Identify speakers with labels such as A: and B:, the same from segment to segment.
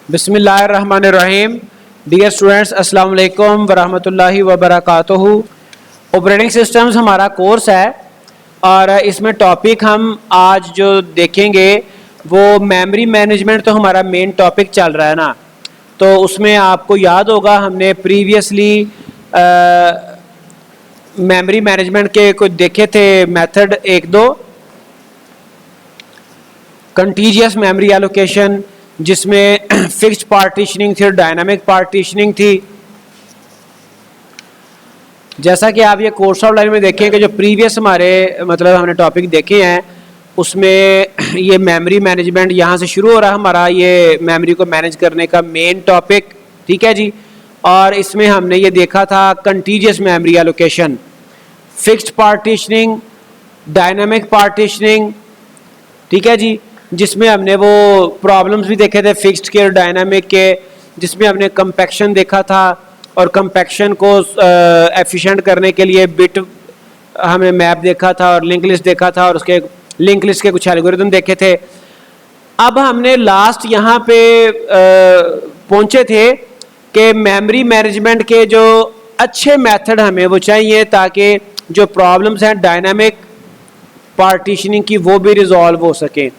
A: बिस्मिल्लाहिर्रहमानिर्रहीम। Dear students, अस्सलाम वालेकुम वरहमतुल्लाहि वबरकातुहू। ऑपरेटिंग सिस्टम्स हमारा कोर्स है और इसमें टॉपिक हम आज जो देखेंगे वो मेमोरी मैनेजमेंट। तो हमारा मेन टॉपिक चल रहा है ना, तो उसमें आपको याद होगा हमने प्रीवियसली मेमोरी मैनेजमेंट के कुछ देखे थे मेथड, एक दो। कंटीजियस मेमोरी एलोकेशन, जिसमें फिक्स्ड पार्टीशनिंग थी और डायनामिक पार्टीशनिंग थी। जैसा कि आप ये कोर्स ऑफ लाइन में देखें कि जो प्रीवियस हमारे मतलब हमने टॉपिक देखे हैं उसमें ये मेमोरी मैनेजमेंट यहाँ से शुरू हो रहा है हमारा, ये मेमोरी को मैनेज करने का मेन टॉपिक। ठीक है जी। और इसमें हमने ये देखा था contiguous memory allocation, fixed partitioning, dynamic partitioning. ठीक है जी। जिसमें हमने वो प्रॉब्लम्स भी देखे थे फिक्स्ड के और डायनामिक के, जिसमें हमने कंपैक्शन देखा था और कंपैक्शन को एफिशिएंट करने के लिए बिट हमें मैप देखा था और लिंक लिस्ट देखा था और उसके लिंक लिस्ट के कुछ एल्गोरिथम देखे थे। अब हमने लास्ट यहाँ पे पहुँचे थे कि मेमोरी मैनेजमेंट के जो अच्छे मेथड हमें वो चाहिए ताकि जो प्रॉब्लम्स हैं डायनामिक पार्टीशनिंग की वो भी रिजॉल्व हो सके।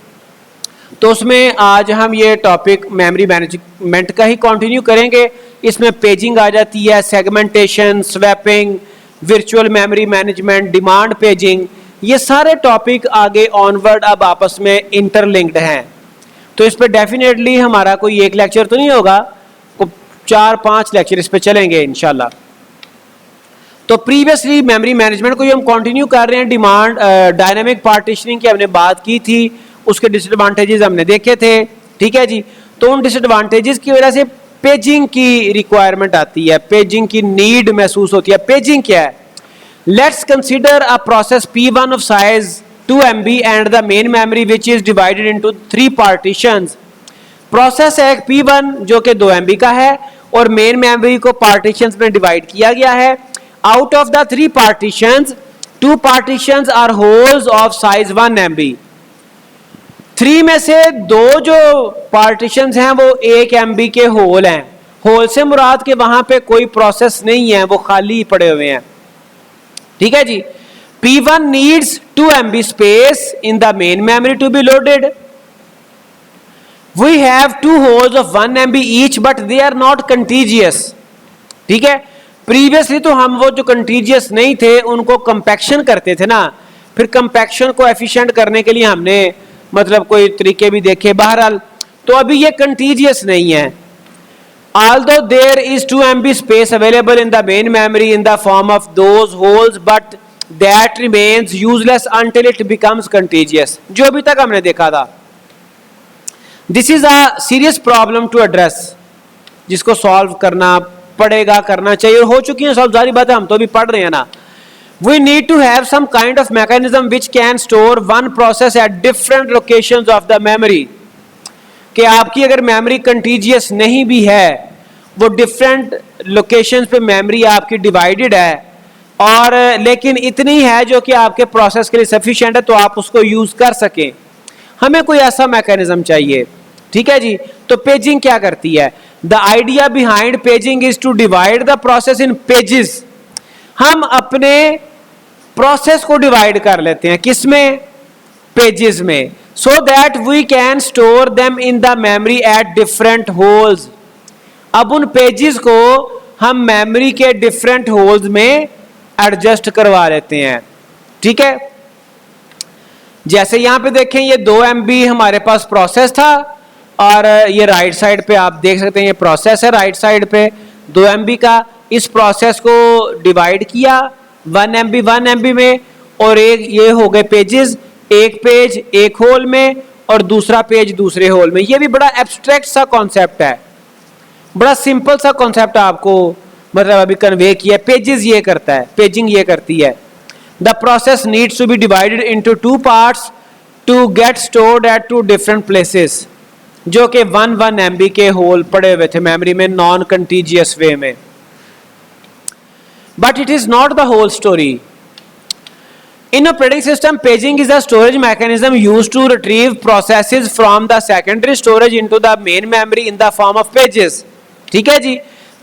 A: तो उसमें आज हम ये टॉपिक मेमोरी मैनेजमेंट का ही कंटिन्यू करेंगे। इसमें पेजिंग आ जाती है, segmentation, swapping, virtual memory management, demand paging, ये सारे टॉपिक आगे ऑनवर्ड अब आपस में इंटरलिंक्ड हैं। तो इस पर डेफिनेटली हमारा कोई एक लेक्चर तो नहीं होगा, 4-5 लेक्चर इस पर चलेंगे इंशाल्लाह। तो प्रीवियसली मेमोरी मैनेजमेंट को ही हम कंटिन्यू कर रहे हैं। डिमांड डायनामिक पार्टीशनिंग की हमने बात की थी, उसके डिसएडवांटेजेस हमने देखे थे। ठीक है जी। तो उन डिसएडवांटेजेस की वजह से पेजिंग की रिक्वायरमेंट आती है, पेजिंग की नीड महसूस होती है। पेजिंग क्या है? Let's consider a process P1 of size 2 MB and the main memory which is divided into 3 partitions. Process है एक P1 जो कि 2 MB का है और मेन मेमोरी को पार्टीशंस में डिवाइड किया गया है। Out of the 3 partitions, 2 partitions are holes of size 1 MB। 3 में से 2 जो पार्टीशंस हैं वो 1 MB के होल हैं। होल से मुराद के वहां पे कोई प्रोसेस नहीं है, वो खाली पड़े हुए हैं। ठीक है जी। P1 needs 2 MB space in the main memory to be loaded. We have 2 holes of 1 MB each but they are not contiguous. ठीक है। प्रीवियसली तो हम वो जो कंटीजियस नहीं थे उनको कंपैक्शन करते थे ना, फिर कंपैक्शन को एफिशिएंट करने के लिए हमने मतलब कोई तरीके भी देखे। बहरहाल तो अभी ये कंटीजियस नहीं है। Although there is 2 MB space available in the main memory in the form of those holes, but that remains useless until it becomes contiguous. जो अभी तक हमने देखा था, this is a serious problem to address, जिसको solve करना पड़ेगा, करना चाहिए और हो चुकी है सॉल्व। जारी बात है, हम तो अभी पढ़ रहे हैं ना। We need to have some kind of mechanism which can store one process at different locations of the memory. कि आपकी अगर मेमोरी कंटीजियस नहीं भी है, वो डिफरेंट लोकेशंस पे मेमोरी आपकी डिवाइडेड है और लेकिन इतनी है जो कि आपके प्रोसेस के लिए सफिशिएंट है तो आप उसको यूज कर सकें, हमें कोई ऐसा मैकेनिज्म चाहिए। ठीक है जी। तो पेजिंग क्या करती है? The idea behind paging is to divide the process in pages. हम अपने प्रोसेस को डिवाइड कर लेते हैं, किसमें? पेजेस में, so that we can store them in the memory at different holes. अब उन पेजेस को हम मेमोरी के डिफरेंट होल्स में एडजस्ट करवा लेते हैं। ठीक है। जैसे यहां पे देखें, ये 2 MB हमारे पास प्रोसेस था और ये राइट साइड पे आप देख सकते हैं ये प्रोसेस है राइट साइड पे 2 MB का। इस प्रोसेस को डिवाइड किया 1 MB में और एक ये हो गए पेजेस, एक पेज एक होल में और दूसरा पेज दूसरे होल में। ये भी बड़ा एब्स्ट्रैक्ट सा कॉन्सेप्ट है, बड़ा सिंपल सा कॉन्सेप्ट आपको मतलब अभी कन्वे किया। पेजेस ये करता है, पेजिंग ये करती है। The process needs to be divided into 2 parts to get stored at 2 different places, जो कि 1 MB के होल पड़े हुए थे मेमोरी में नॉन कंटीजियस वे में। But it is not the whole story. In operating system, paging is a storage mechanism used to retrieve processes from the secondary storage into the main memory in the form of pages. ठीक है जी.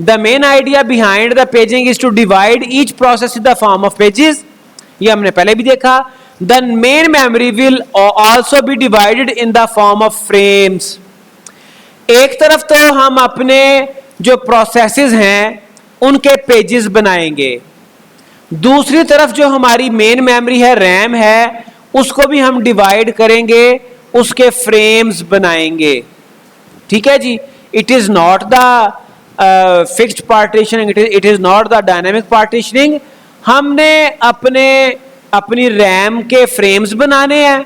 A: The main idea behind the paging is to divide each process in the form of pages. ये हमने पहले भी देखा. The main memory will also be divided in the form of frames. एक तरफ तो हम अपने जो प्रोसेसेस हैं उनके पेजेस बनाएंगे, दूसरी तरफ जो हमारी मेन मेमोरी है, रैम है, उसको भी हम डिवाइड करेंगे, उसके फ्रेम्स बनाएंगे. ठीक है जी. It is not the fixed partitioning, it is not the dynamic partitioning. हमने अपनी रैम के फ्रेम्स बनाने हैं,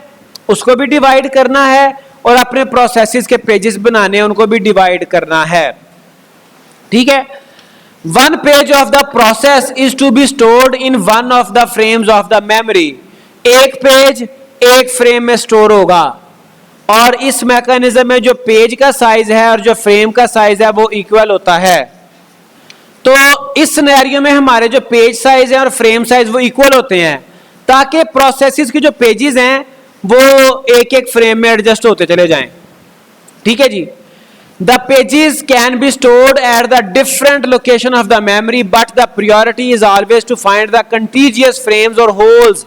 A: उसको भी डिवाइड करना है, और अपने प्रोसेसेस के पेजेस बनाने हैं, उनको भी डिवाइड करना है. ठीक है. One page of the process is to be stored in one of the frames of the memory. एक पेज एक फ्रेम में स्टोर होगा, और इस मैकेनिज्म में जो पेज का साइज है और जो फ्रेम का साइज है वो इक्वल होता है. तो इस सिनेरियो में हमारे जो पेज साइज है और फ्रेम साइज वो इक्वल होते हैं, ताकि प्रोसेसेस की जो पेजेस हैं वो एक एक फ्रेम में एडजस्ट होते चले जाएं. ठीक है जी. The pages can be stored at the different location of the memory, but the priority is always to find the contiguous frames or holes.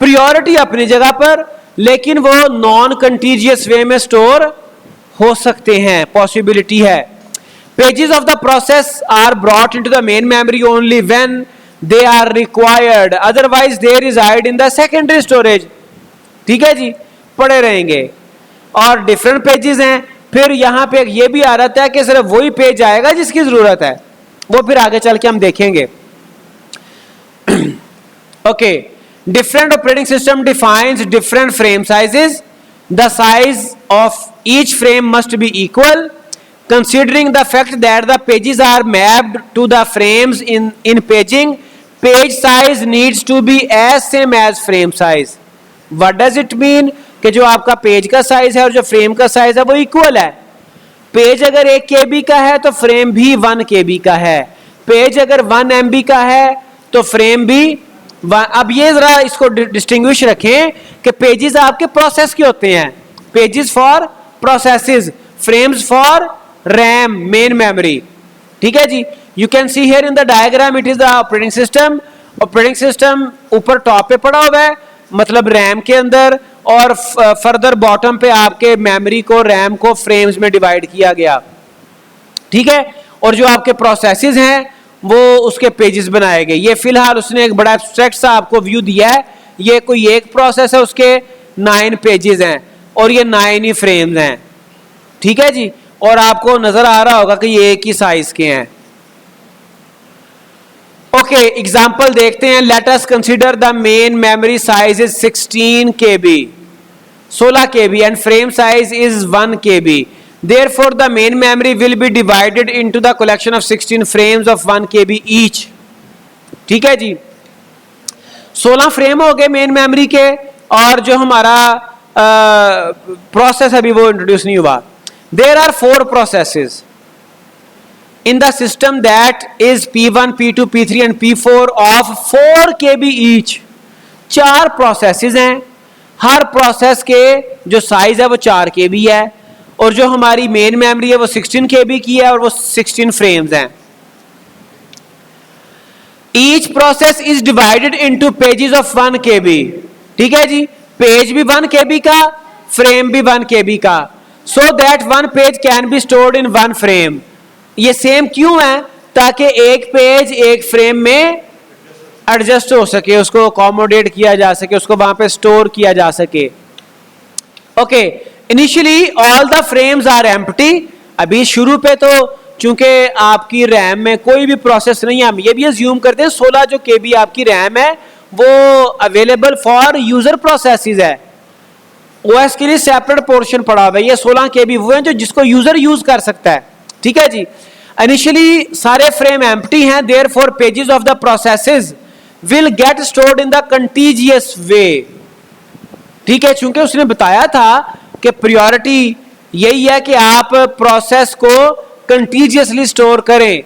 A: Priority अपनी जगह पर, लेकिन वो नॉन कंटीजियस वे में स्टोर हो सकते हैं, पॉसिबिलिटी है. Pages of the process are brought into the main memory only when they are required. Otherwise they reside in the secondary storage. ठीक है जी, पड़े रहेंगे. और डिफरेंट पेजेस हैं. फिर यहां पे ये भी आ रहा है कि सिर्फ वही पेज आएगा जिसकी जरूरत है, वो फिर आगे चल के हम देखेंगे. Okay. Different operating system defines different frame sizes. The size of each frame must be equal, considering the fact that the pages are mapped to the frames in paging. Page size needs to be as same as frame size. What does it mean? कि जो आपका page का size है और जो frame का size है वो इक्वल है. पेज अगर 1 KB का है तो फ्रेम भी 1 KB का है. पेज अगर 1 MB का है तो फ्रेम भी अब ये जरा इसको डिस्टिंग्विश रखें कि पेजेस आपके प्रोसेस के होते हैं. Pages for processes, frames for RAM, main memory. ठीक है जी. You can see here in the diagram, it is the operating system. Operating system ऊपर टॉप पे पड़ा हुआ है, मतलब रैम के अंदर, और फर्दर बॉटम पे आपके मेमोरी को, रैम को फ्रेम्स में डिवाइड किया गया. ठीक है. और जो आपके प्रोसेसेस हैं वो उसके पेजेस बनाए गए. ये फिलहाल उसने एक बड़ा एब्स्ट्रैक्ट सा आपको व्यू दिया है. ये कोई एक प्रोसेस है, उसके 9 पेजेस हैं और ये 9 ही फ्रेम्स हैं. ठीक है जी. और आपको नजर आ रहा होगा कि ये एक ही साइज के हैं. ओके, एग्जाम्पल देखते हैं. Late us consider the main memory size is 16 KB, 16 KB, and frame size is 1 KB. Therefore, the main memory will be divided into the collection of 16 frames of 1 KB each. ठीक है जी. 16 frame हो गए main memory के, और जो हमारा process अभी वो इंट्रोड्यूस नहीं हुआ. There are 4 processes in the system, that is P1, P2, P3 and P4 of 4 KB each. 4 processes हैं. हर प्रोसेस के जो साइज है वो 4 KB है, और जो हमारी मेन मेमोरी है वो 16 KB की है, और वो 16 फ्रेम्स हैं. Each process is divided into pages of 1 KB. ठीक है जी. पेज भी 1 KB का, फ्रेम भी 1 KB का, so that 1 page can be stored in 1 frame. ये सेम क्यों है? ताकि एक पेज एक फ्रेम में एडजस्ट हो सके, उसको अकोमोडेट किया जा सके, उसको वहां पे स्टोर किया जा सके. Okay. Initially all the frames are empty. अभी शुरू पे तो चूंकि आपकी रैम में कोई भी प्रोसेस नहीं है, हम ये भी अज्यूम करते हैं 16 जो KB आपकी रैम है वो अवेलेबल फॉर यूजर प्रोसेसेस है. OS के लिए सेपरेट पोर्शन पड़ा हुआ है. ये 16 KB वो है जो जिसको यूजर यूज कर सकता है. ठीक है जी. इनिशियली सारे फ्रेम एम्प्टी हैं, therefore pages of the processes will get stored in the contiguous way. ठीक है. चूंकि उसने बताया था कि प्रायोरिटी यही है कि आप प्रोसेस को कंटीजियसली स्टोर करें,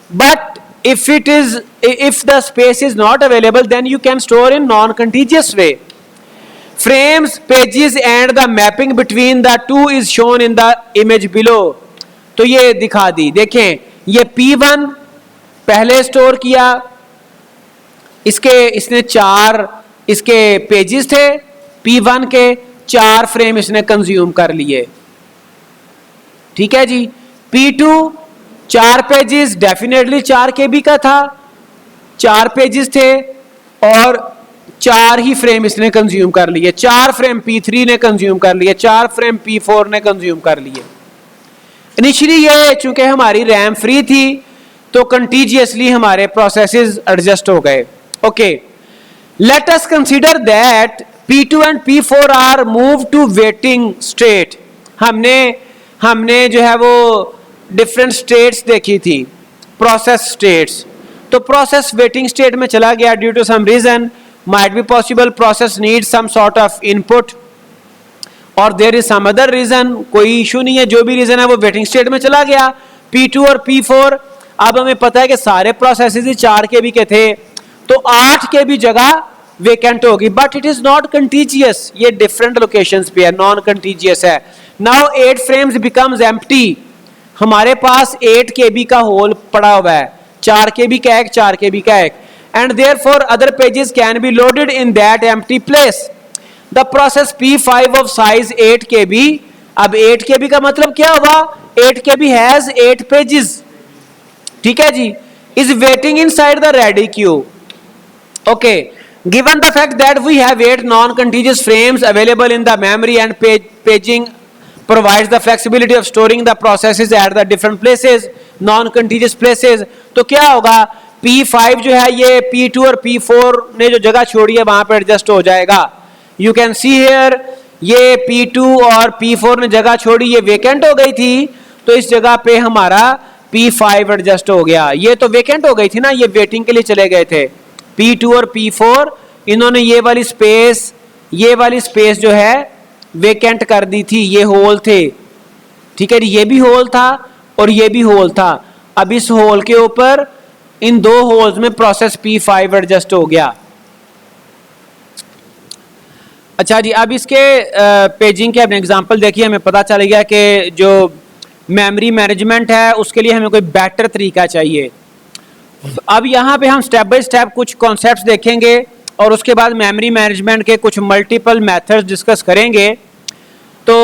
A: but if the space is not available, then you can store in non-contiguous way. Frames, pages and the mapping between the two is shown in the image below. तो ये दिखा दी, देखें ये P1 पहले store किया, इसने 4 इसके पेजेस थे, P1 के 4 फ्रेम इसने कंज्यूम कर लिए, ठीक है जी। P2 4 पेजेस, डेफिनेटली 4 KB का था, 4 पेजेस थे और 4 ही फ्रेम इसने कंज्यूम कर लिए, 4 फ्रेम P3 ने कंज्यूम कर लिए, 4 फ्रेम P4 ने कंज्यूम कर लिए। इनिशियली ये चूंकि हमारी रैम फ्री थी तो कंटीजियसली हमारे प्रोसेसेस एडजस्ट हो गए। Okay, let us consider that P2 and P4 are move to waiting state. हमने जो है वो डिफरेंट स्टेट्स देखी थी, प्रोसेस स्टेट्स। तो प्रोसेस वेटिंग स्टेट में चला गया due to some reason, might be possible process needs some sort of input और there is some other reason, कोई इशू नहीं है, जो भी रीजन है वो वेटिंग स्टेट में चला गया। P2 और P4, अब हमें पता है कि सारे प्रोसेसेस ही 4 KB के थे तो 8 KB जगह वेकेंट होगी, but it is not contiguous, ये डिफरेंट लोकेशंस पे है, नॉन कंटीजियस है। नाउ 8 फ्रेम्स बिकम्स एम्प्टी, हमारे पास 8 KB का होल पड़ा हुआ है, 4 KB का एक, 4 KB का एक, and therefore other pages can be loaded in that empty place. The process P5 of size 8 KB, अब 8 KB का मतलब क्या हुआ, 8 KB has 8 pages, ठीक है जी, is waiting inside the ready queue. Okay, given the fact that we have 8 non-contiguous frames available in the memory and paging provides the flexibility of storing the processes at the different places, non-contiguous places, तो क्या होगा, P5 जो है ये P2 और P4 ने जो जगह छोड़ी है वहां पर एडजस्ट हो जाएगा। यू कैन सी हियर, ये P2 और P4 ने जगह छोड़ी, ये वेकेंट हो गई थी तो इस जगह पे हमारा P5 एडजस्ट हो गया। ये तो वेकेंट हो गई थी ना, ये वेटिंग के लिए चले गए थे। P2 और P4 इन्होंने ये वाली स्पेस जो है वेकेंट कर दी थी, ये होल थे, ठीक है, ये भी होल था और ये भी होल था। अब इस होल के ऊपर इन 2 होल्स में प्रोसेस P5 एडजस्ट हो गया। अच्छा जी, अब इसके पेजिंग के अपने एग्जांपल देखिए, हमें पता चल गया कि जो मेमोरी मैनेजमेंट है उसके लिए हमें कोई बेटर तरीका चाहिए। अब यहाँ पे हम स्टेप बाय स्टेप कुछ कॉन्सेप्ट्स देखेंगे और उसके बाद मेमोरी मैनेजमेंट के कुछ मल्टीपल मेथड्स डिस्कस करेंगे। तो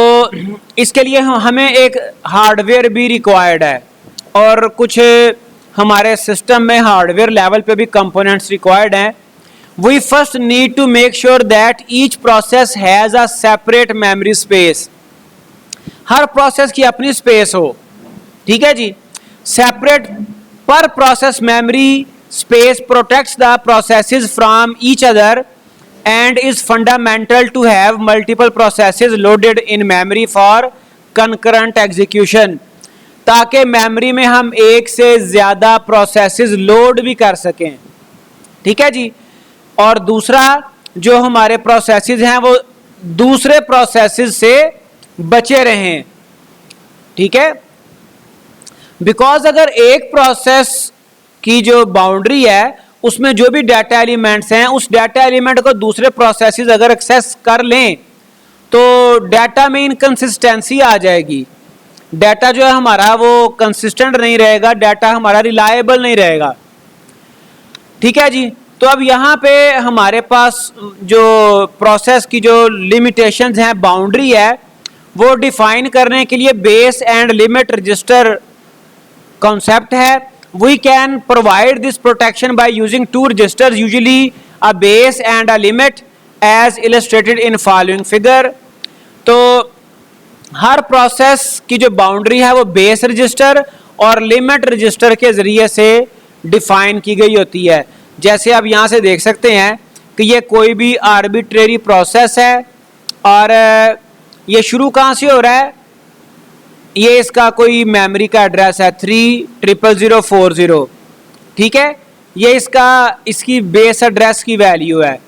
A: इसके लिए हमें एक हार्डवेयर भी रिक्वायर्ड है और कुछ हमारे सिस्टम में हार्डवेयर लेवल पे भी कंपोनेंट्स रिक्वायर्ड हैं। We first need to make sure that each process has a separate memory space, हर प्रोसेस की अपनी स्पेस हो, ठीक है जी। Separate per process memory space protects the processes from each other and is fundamental to have multiple processes loaded in memory for concurrent execution, ताकि memory में हम एक से ज़्यादा प्रोसेसेस लोड भी कर सकें, ठीक है जी। और दूसरा, जो हमारे प्रोसेसेस हैं वो दूसरे प्रोसेसेस से बचे रहें, ठीक है। बिकॉज अगर एक प्रोसेस की जो बाउंड्री है उसमें जो भी डाटा एलिमेंट्स हैं, उस डाटा एलिमेंट को दूसरे प्रोसेसेस अगर एक्सेस कर लें तो डाटा में इनकंसिस्टेंसी आ जाएगी, डाटा जो है हमारा वो कंसिस्टेंट नहीं रहेगा, डाटा हमारा रिलायबल नहीं रहेगा, ठीक है जी। तो अब यहाँ पे हमारे पास जो प्रोसेस की जो लिमिटेशंस हैं, बाउंड्री है, वो डिफाइन करने के लिए base and limit register concept है। We can provide this protection by using 2 registers, usually a base and a limit, as illustrated in following figure. तो हर प्रोसेस की जो बाउंड्री है वो बेस रजिस्टर और लिमिट रजिस्टर के जरिए से डिफाइन की गई होती है। जैसे आप यहाँ से देख सकते हैं कि ये कोई भी आर्बिट्रेरी प्रोसेस है और ये शुरू कहाँ से हो रहा है, ये इसका कोई मेमोरी का एड्रेस है 3000040, ठीक है, ये इसकी बेस एड्रेस की वैल्यू है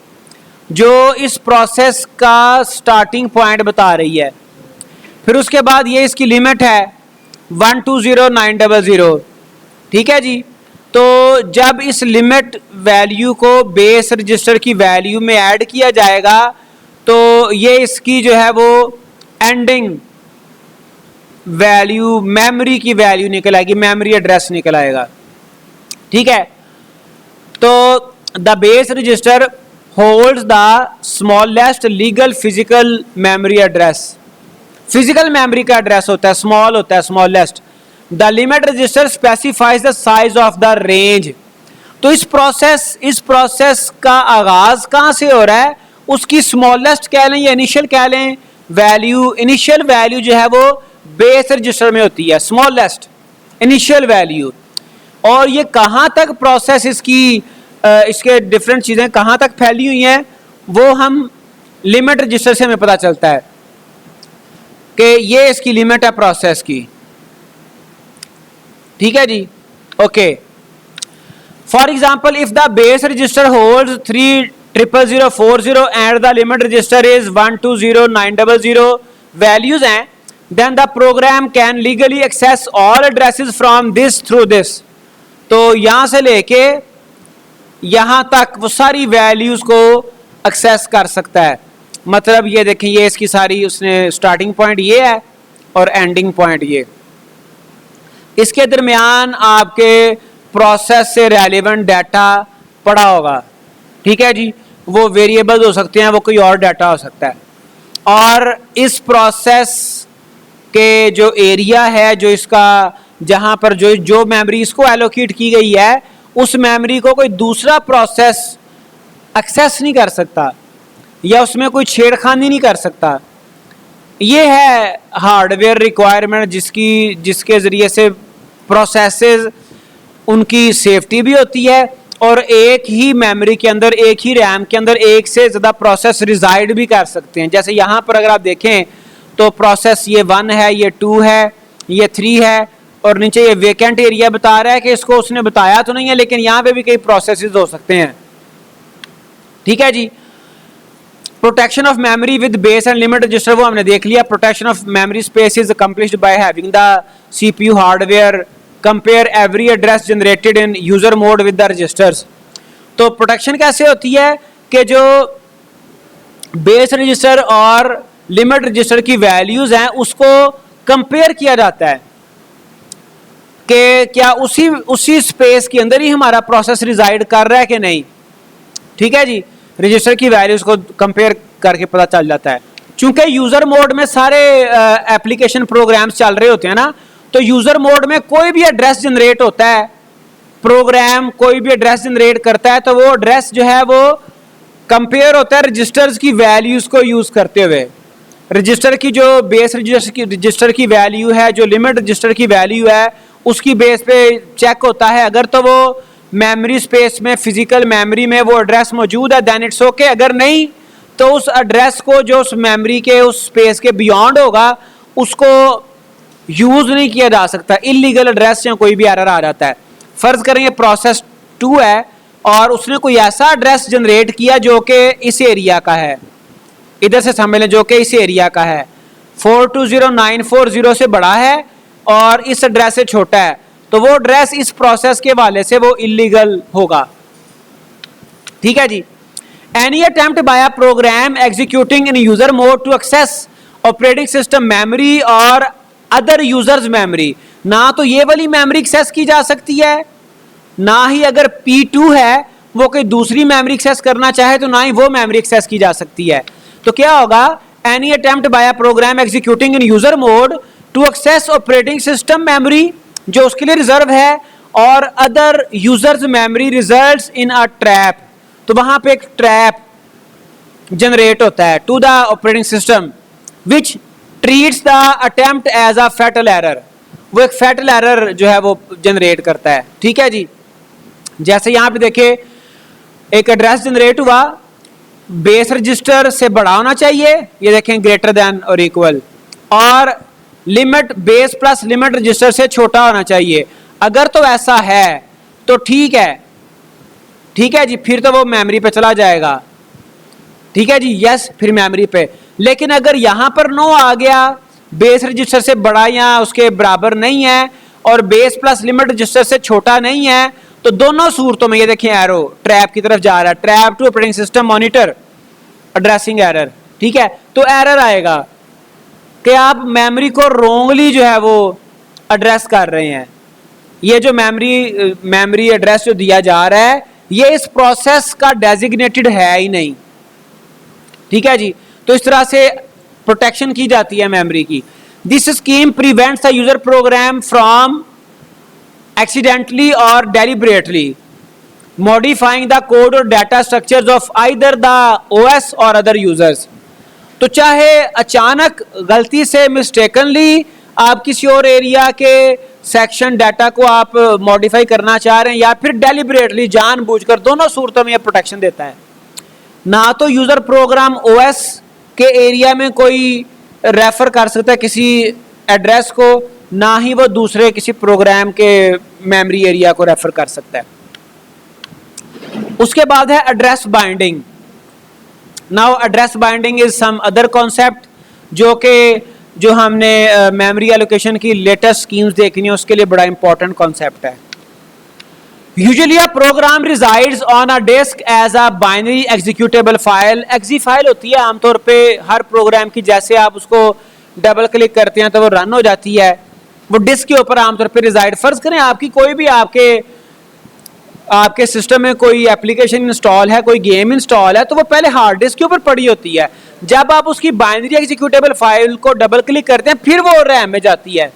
A: जो इस प्रोसेस का स्टार्टिंग पॉइंट बता रही है। फिर उसके बाद ये इसकी लिमिट है 120900, ठीक है जी। तो जब इस लिमिट वैल्यू को बेस रजिस्टर की वैल्यू में ऐड किया जाएगा तो ये इसकी जो है वो एंडिंग वैल्यू मेमोरी की वैल्यू निकल आएगी, मेमोरी एड्रेस निकल आएगा। ठीक है, तो the base register holds the smallest legal physical memory address. Physical memory का एड्रेस होता है स्मॉल, होता है smallest. The limit register specifies the size of the range. तो इस प्रोसेस का आगाज कहां से हो रहा है, उसकी स्मॉलेस्ट कह लें या इनिशियल कह लें वैल्यू, इनिशियल वैल्यू जो है वो बेस रजिस्टर में होती है, स्मॉलेस्ट इनिशियल वैल्यू। और ये कहां तक प्रोसेस इसके डिफरेंट चीजें कहां तक फैली हुई हैं वो हम लिमिट रजिस्टर से हमें पता चलता है कि ये इसकी लिमिट है प्रोसेस की। ठीक है जी, okay. For example if the base register holds 30040 and the limit register is 120900 values हैं, then the program can legally access all addresses from this through this। तो यहां से लेके यहां तक वो सारी वैल्यूज को एक्सेस कर सकता है। मतलब ये देखें, ये इसकी सारी उसने स्टार्टिंग पॉइंट ये है और एंडिंग पॉइंट ये। इसके दरमियान आपके प्रोसेस से रेलेवेंट डाटा पड़ा होगा। ठीक है जी, वो वेरिएबल्स हो सकते हैं, वो कोई और डाटा हो सकता है। और इस प्रोसेस के जो एरिया है, जो इसका जहां पर जो मेमोरी इसको एलोकेट की गई है, उस मेमोरी को कोई दूसरा प्रोसेस एक्सेस नहीं कर सकता या उसमें कोई छेड़खानी नहीं कर सकता। ये है हार्डवेयर रिक्वायरमेंट जिसके जरिए से प्रोसेसेस उनकी सेफ्टी भी होती है और एक ही मेमोरी के अंदर, एक ही रैम के अंदर एक से ज़्यादा प्रोसेस रिजाइड भी कर सकते हैं। जैसे यहाँ पर अगर आप देखें तो प्रोसेस ये 1 है, ये 2 है, ये 3 है और नीचे ये वेकेंट एरिया बता रहा है कि इसको उसने बताया तो नहीं है, लेकिन यहाँ पे भी कई प्रोसेसेस हो सकते हैं। ठीक है जी, protection of memory with base and limit register वो हमने देख लिया। Protection of memory space is accomplished by having the CPU hardware compare every address generated in user mode with the registers. तो प्रोटेक्शन कैसे होती है कि जो बेस रजिस्टर और लिमिट रजिस्टर की वैल्यूज हैं उसको कंपेयर किया जाता है कि क्या उसी स्पेस के अंदर ही हमारा प्रोसेस रिजाइड कर रहा है कि नहीं। ठीक है जी, रजिस्टर की वैल्यूज को कंपेयर करके पता चल जाता है। चूंकि यूजर मोड में सारे एप्लीकेशन प्रोग्राम्स चल रहे होते हैं ना, तो यूजर मोड में कोई भी एड्रेस जनरेट होता है, प्रोग्राम कोई भी एड्रेस जनरेट करता है, तो वो एड्रेस जो है वो कंपेयर होता है रजिस्टर्स की वैल्यूज को यूज करते हुए। रजिस्टर की जो बेस रजिस्टर की वैल्यू है, जो लिमिट रजिस्टर की वैल्यू है, उसकी बेस पे चेक होता है। अगर तो वो मेमोरी स्पेस में, फिजिकल मेमोरी में वो एड्रेस मौजूद है देन इट्स ओके। अगर नहीं तो उस एड्रेस को जो उस मेमोरी के उस स्पेस के बियॉन्ड होगा उसको यूज नहीं किया जा सकता। इलीगल एड्रेस या कोई भी एरर आ जाता है। फर्ज करें ये प्रोसेस 2 है और उसने कोई ऐसा एड्रेस जनरेट किया जो कि इस एरिया का है, इधर से समझ लें, जो कि इस एरिया का है, 420940 से बड़ा है और इस एड्रेस से छोटा है, तो वो एड्रेस इस प्रोसेस के हवाले से वो इलीगल होगा। ठीक है जी। Any attempt by a program executing in user mode to access operating system memory और अदर यूजर्स मेमोरी, ना तो ये वाली मेमोरी एक्सेस की जा सकती है, ना ही अगर P2 है वो कोई दूसरी मेमोरी एक्सेस करना चाहे तो ना ही वो मेमोरी एक्सेस की जा सकती है। तो क्या होगा, any attempt by a program executing in user mode to access operating system memory, जो उसके लिए रिजर्व है, और other users memory results in a trap. तो वहां पे एक ट्रैप जनरेट होता है to the operating system which treats the attempt as a fatal error. वो एक फैटल एरर जो है वो जनरेट करता है। ठीक है जी। जैसे यहां पे देखिए एक एड्रेस जनरेट हुआ, बेस रजिस्टर से बड़ा होना चाहिए, ये देखें ग्रेटर देन और इक्वल, और limit base plus limit register से छोटा होना चाहिए। अगर तो ऐसा है तो ठीक है, ठीक है जी, फिर तो वो मेमोरी पे चला जाएगा। ठीक है जी, यस, फिर मेमोरी पे। लेकिन अगर यहां पर नो आ गया, बेस रजिस्टर से बड़ा या उसके बराबर नहीं है और बेस प्लस लिमिट रजिस्टर से छोटा नहीं है, तो दोनों सूरतों में ये देखें एरो ट्रैप की तरफ जा रहा है, trap to operating system monitor addressing error, ठीक है। तो एरर आएगा कि आप मेमोरी को रोंगली जो है वो एड्रेस कर रहे हैं। ये जो मेमोरी एड्रेस जो दिया जा रहा है ये इस प्रोसेस का डेजिग्नेटेड है ही नहीं, ठीक है जी। तो इस तरह से प्रोटेक्शन की जाती है मेमोरी की। This scheme prevents the user programme from accidentally or deliberately modifying the code or data structures of either the OS or other users। तो चाहे अचानक गलती से मिस्टेकनली आप किसी और एरिया के सेक्शन डाटा को आप मॉडिफाई करना चाह रहे हैं या फिर डेलिबरेटली जानबूझकर, दोनों सूरतों में यह प्रोटेक्शन देता है। ना तो यूजर प्रोग्राम OS के एरिया में कोई रेफर कर सकता है किसी एड्रेस को, ना ही वो दूसरे किसी प्रोग्राम के मेमोरी एरिया को रेफर कर सकता है। उसके बाद है address binding. Now address binding is some other concept जो हमने मेमोरी एलोकेशन की लेटेस्ट स्कीम्स देखनी है उसके लिए बड़ा इंपॉर्टेंट कॉन्सेप्ट है। Usually a program resides on a disk as a binary executable file. Exe file होती है आमतौर पे हर प्रोग्राम की, जैसे आप उसको डबल क्लिक करते हैं तो वो रन हो जाती है, वो डिस्क के ऊपर आमतौर पे रिजाइड। फर्ज करें आपकी कोई भी आपके सिस्टम में कोई एप्लीकेशन इंस्टॉल है, कोई गेम इंस्टॉल है, तो वो पहले हार्ड डिस्क के ऊपर पड़ी होती है। जब आप उसकी बाइनरी एग्जीक्यूटेबल फाइल को डबल क्लिक करते हैं फिर वो रैम में जाती है।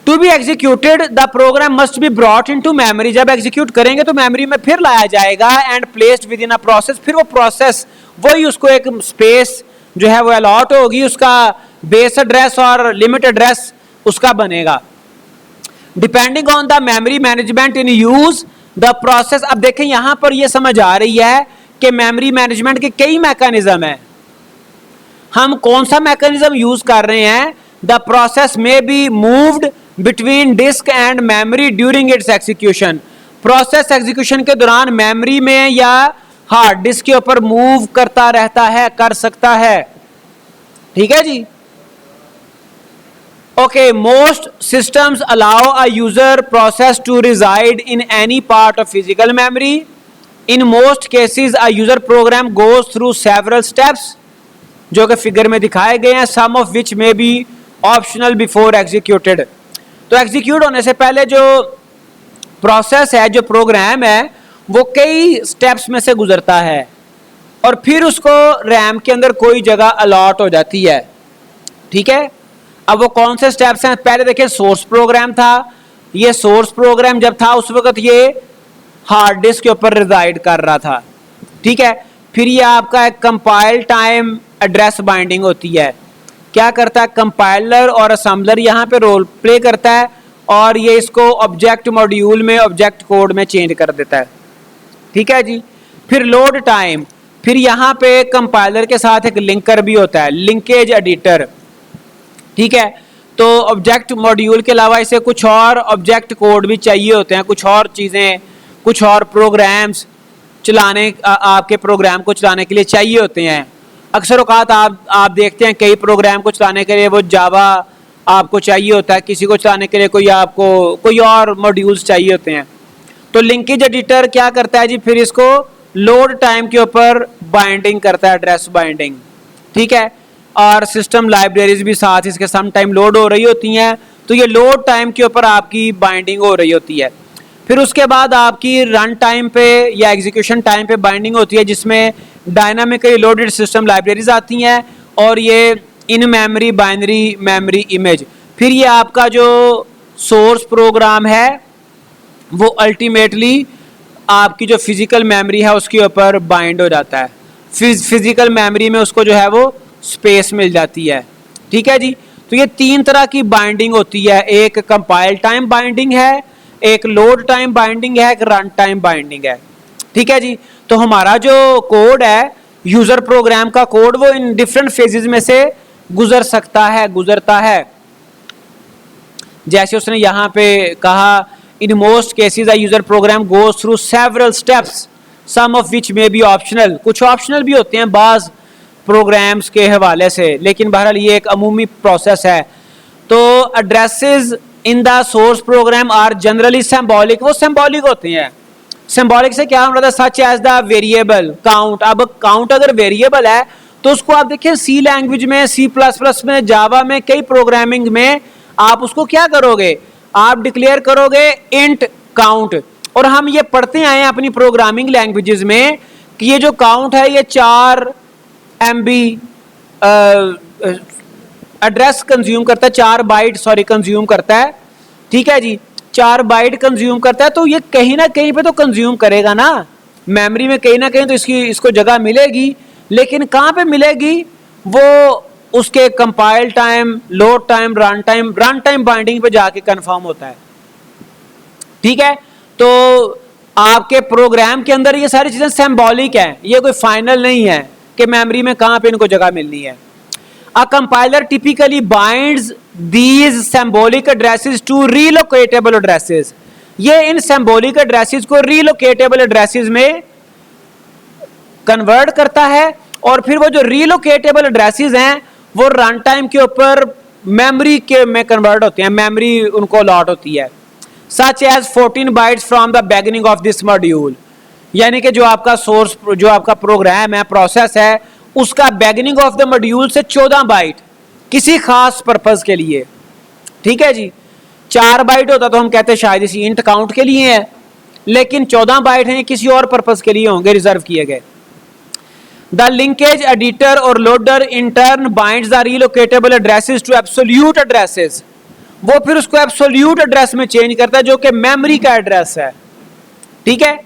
A: To be executed the program must be brought into memory. जब एग्जीक्यूट करेंगे तो मेमोरी में फिर लाया जाएगा and placed within a process. फिर वो प्रोसेस वही उसको एक स्पेस जो है वो अलॉट होगी, उसका बेस एड्रेस और लिमिट एड्रेस उसका बनेगा। Depending on the memory management in use the process. अब देखें यहां पर यह समझ आ रही है कि मेमोरी मैनेजमेंट के कई मैकेनिज्म है। हम कौन सा मैकेनिज्म यूज कर रहे हैं? The process may be moved between disk and memory during its execution. Process execution के दौरान मेमोरी में या हार्ड डिस्क के ऊपर मूव करता रहता है, कर सकता है, ठीक है जी। Okay, most systems allow a user process to reside in any part of physical memory. In most cases, a user program goes through several steps, जो कि फिगर में दिखाए गए हैं, some of which may be optional before executed। तो execute होने से पहले जो प्रोसेस है, जो प्रोग्राम है, वो कई स्टेप्स में से गुजरता है और फिर उसको रैम के अंदर कोई जगह अलॉट हो जाती है, ठीक है। अब वो कौन से स्टेप्स हैं? पहले देखिए सोर्स प्रोग्राम था। ये सोर्स प्रोग्राम जब था उस वक्त ये हार्ड डिस्क के ऊपर रिजाइड कर रहा था, ठीक है। फिर ये आपका एक कंपाइल टाइम एड्रेस बाइंडिंग होती है। क्या करता है? कंपाइलर और असेंबलर यहाँ पे रोल प्ले करता है और ये इसको ऑब्जेक्ट मॉड्यूल में ऑब्जेक्ट कोड में चेंज कर देता है, ठीक है जी। फिर लोड टाइम, फिर यहाँ पे कंपाइलर के साथ एक लिंकर भी होता है, लिंकेज एडिटर, ठीक है। तो ऑब्जेक्ट मॉड्यूल के अलावा इसे कुछ और ऑब्जेक्ट कोड भी चाहिए होते हैं, कुछ और चीज़ें, कुछ और प्रोग्राम्स चलाने, आपके प्रोग्राम को चलाने के लिए चाहिए होते हैं। अक्सर औकात आप देखते हैं कई प्रोग्राम को चलाने के लिए वो जावा आपको चाहिए होता है, किसी को चलाने के लिए कोई और मॉड्यूल्स चाहिए होते हैं। तो लिंकेज एडिटर क्या करता है जी? फिर इसको लोड टाइम के ऊपर बाइंडिंग करता है, एड्रेस बाइंडिंग, ठीक है। और सिस्टम लाइब्रेरीज भी साथ इसके सम टाइम लोड हो रही होती हैं, तो ये लोड टाइम के ऊपर आपकी बाइंडिंग हो रही होती है। फिर उसके बाद आपकी रन टाइम पे या एग्जीक्यूशन टाइम पे बाइंडिंग होती है, जिसमें डायनामिकली लोडेड सिस्टम लाइब्रेरीज आती हैं और ये in memory binary memory image. फिर ये आपका जो सोर्स प्रोग्राम है वो अल्टीमेटली आपकी जो फिजिकल मेमोरी है उसके ऊपर बाइंड हो जाता है। फिजिकल मेमोरी में उसको जो है वो स्पेस मिल जाती है, ठीक है जी। तो ये तीन तरह की बाइंडिंग होती है, एक कंपाइल टाइम बाइंडिंग है, एक लोड टाइम बाइंडिंग है, एक रन टाइम बाइंडिंग है, ठीक है जी। तो हमारा जो कोड है, यूजर प्रोग्राम का कोड, वो इन डिफरेंट फेजेस में से गुजरता है। जैसे उसने यहाँ पे कहा, in most cases a user program goes through several steps some of which may be optional. कुछ ऑप्शनल भी होते हैं बाज प्रोग्राम्स के हवाले से, लेकिन बहरहाल ये एक अमूमी प्रोसेस है। तो addresses in the source program are generally symbolic, वो सिंबॉलिक होते हैं। सिंबॉलिक से क्या मतलब, such as the variable count. अब काउंट अगर वेरिएबल है तो उसको आप देखिए सी लैंग्वेज में, सी प्लस प्लस में, जावा में, कई प्रोग्रामिंग में आप उसको क्या करोगे, आप डिक्लेयर करोगे इंट काउंट। और हम ये पढ़ते आए हैं अपनी प्रोग्रामिंग लैंग्वेजेस में कि ये जो काउंट है ये 4 MB एड्रेस कंज्यूम करता है, 4 बाइट कंज्यूम करता है। ठीक है जी, 4 बाइट कंज्यूम करता है, तो ये कहीं ना कहीं पे तो कंज्यूम करेगा ना, मेमोरी में कहीं ना कहीं तो इसको जगह मिलेगी। लेकिन कहाँ पे मिलेगी, वो उसके compile time, load time, run time binding पे जाके कंफर्म होता है। ठीक है, तो आपके प्रोग्राम के अंदर ये सारी चीजें सिंबॉलिक हैं, ये कोई फाइनल नहीं है कि मेमोरी में कहाँ पे इनको जगह मिलनी है। A compiler typically binds these symbolic addresses to relocatable addresses. ये इन symbolic addresses को relocatable addresses में कन्वर्ट करता है, और फिर वो जो relocatable addresses हैं वो रन टाइम के ऊपर मेमोरी के में कन्वर्ट होते हैं, मेमोरी उनको अलॉट होती है। Such as 14 bytes from the beginning of this module, यानी कि जो आपका सोर्स, जो आपका प्रोग्राम है, प्रोसेस है, उसका बिगिनिंग ऑफ द मॉड्यूल से 14 बाइट किसी खास पर्पस के लिए। ठीक है जी, 4 बाइट होता तो हम कहते शायद इसी इंट काउंट के लिए है, लेकिन 14 बाइट हैं किसी और पर्पस के लिए होंगे, रिजर्व किए गए। The linkage editor or loader in turn binds the relocatable addresses to absolute addresses, वो फिर उसको एब्सोल्यूट एड्रेस में चेंज करता है जो कि मेमोरी का एड्रेस है। ठीक है,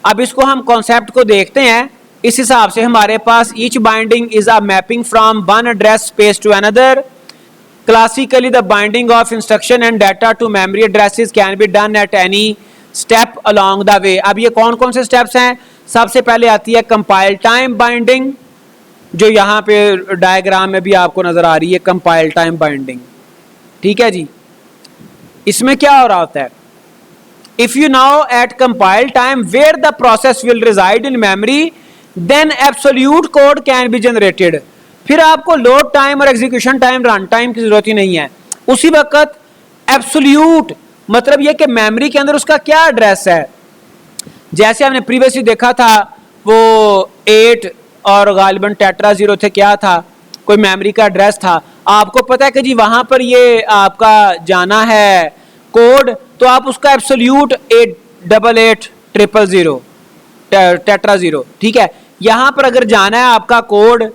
A: अब इसको हम कॉन्सेप्ट को देखते हैं। इस हिसाब से हमारे पास each binding is a mapping from one address space to another. Classically the binding of instruction and data to memory addresses can be done at any step along the way. अब ये कौन कौन से स्टेप्स हैं, सबसे पहले आती है कंपाइल टाइम बाइंडिंग, जो यहाँ पे डायग्राम में भी आपको नजर आ रही है, कंपाइल टाइम बाइंडिंग। ठीक है जी, इसमें क्या हो रहा होता है, if you know at compile time where the process will reside in memory then absolute code can be generated. फिर आपको लोड टाइम और एग्जीक्यूशन टाइम, रन टाइम की जरूरत ही नहीं है, उसी वक्त एब्सोल्यूट मतलब यह कि मेमोरी के अंदर उसका क्या एड्रेस है। जैसे हमने प्रीवियसली देखा था वो 8 और गालिबन टेट्रा 0 थे, क्या था, कोई मेमोरी का एड्रेस था। आपको पता है कि जी वहां पर ये आपका जाना है कोड, तो आप उसका एब्सोल्यूट 88800 टेट्रा 0, ठीक है, यहां पर अगर जाना है आपका कोड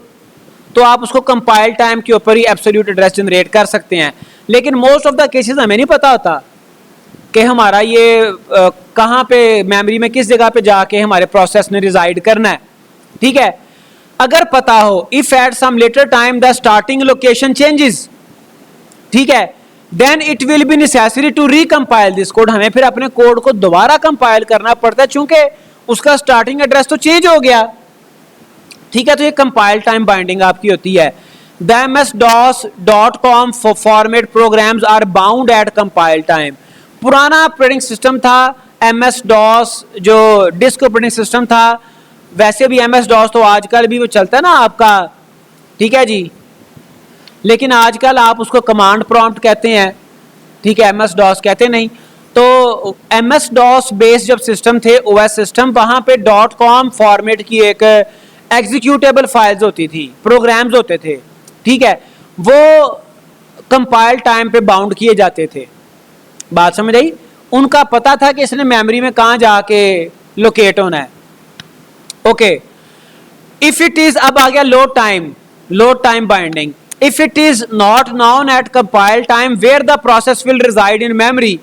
A: तो आप उसको कंपाइल टाइम के ऊपर ही एब्सोल्यूट एड्रेस जनरेट कर सकते हैं। लेकिन मोस्ट ऑफ द केसेस हमें नहीं पता होता कि हमारा ये कहां पे मेमोरी में किस जगह पे जाके हमारे प्रोसेस ने रिजाइड करना है। ठीक है, अगर पता हो if at some later time the starting location changes, ठीक है, then it will be necessary to recompile this code. हमें फिर अपने कोड को दोबारा कंपाइल करना पड़ता है चूंकि उसका स्टार्टिंग एड्रेस तो चेंज हो गया। ठीक है, तो ये कंपाइल टाइम बाइंडिंग आपकी होती है। The MS-DOS.com format programs are bound at compile time. पुराना ऑपरेटिंग सिस्टम था MS-DOS, जो डिस्क ऑपरेटिंग सिस्टम था, वैसे भी MS-DOS तो आजकल भी वो चलता है ना आपका, ठीक है जी, लेकिन आजकल आप उसको कमांड प्रॉम्प्ट कहते हैं, ठीक है, MS-DOS कहते नहीं। तो MS-DOS बेस्ड जब सिस्टम थे, OS सिस्टम, वहां पे .com फॉर्मेट की एक एग्जीक्यूटेबल फाइल्स होती थी, प्रोग्राम्स होते थे, ठीक है, वो कंपाइल टाइम पे बाउंड किए जाते थे। बात समझ आई? उनका पता था कि इसने मेमोरी में कहां जाके लोकेट होना है। ओके, इफ इट इज, अब आ गया load time binding. If it is not known at compile time where the process will reside in memory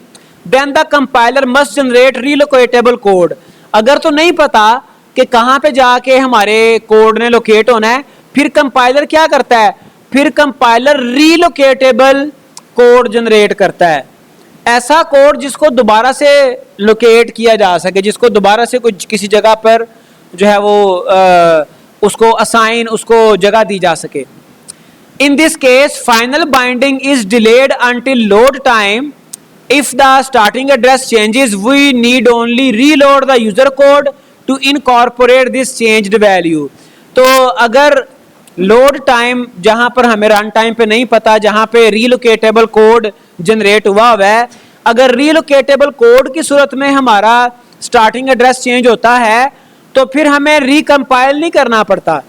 A: then the compiler must generate relocatable code. अगर तो नहीं पता कि कहां पे जाके हमारे कोड ने लोकेट होना है, फिर कंपाइलर क्या करता है, फिर कंपाइलर रीलोकेटेबल कोड जनरेट करता है, ऐसा कोड जिसको दोबारा से लोकेट किया जा सके, जिसको दोबारा से कुछ किसी जगह पर जो है वो उसको असाइन, उसको जगह दी जा सके। In this case final binding is delayed until load time. If the starting address changes we need only reload the user code to incorporate this changed value. तो अगर लोड टाइम जहां पर हमें रन टाइम पे नहीं पता, जहां पे रीलोकेटेबल कोड जनरेट हुआ है, अगर रीलोकेटेबल कोड की सूरत में हमारा स्टार्टिंग एड्रेस चेंज होता है तो फिर हमें रिकम्पाइल नहीं करना पड़ता,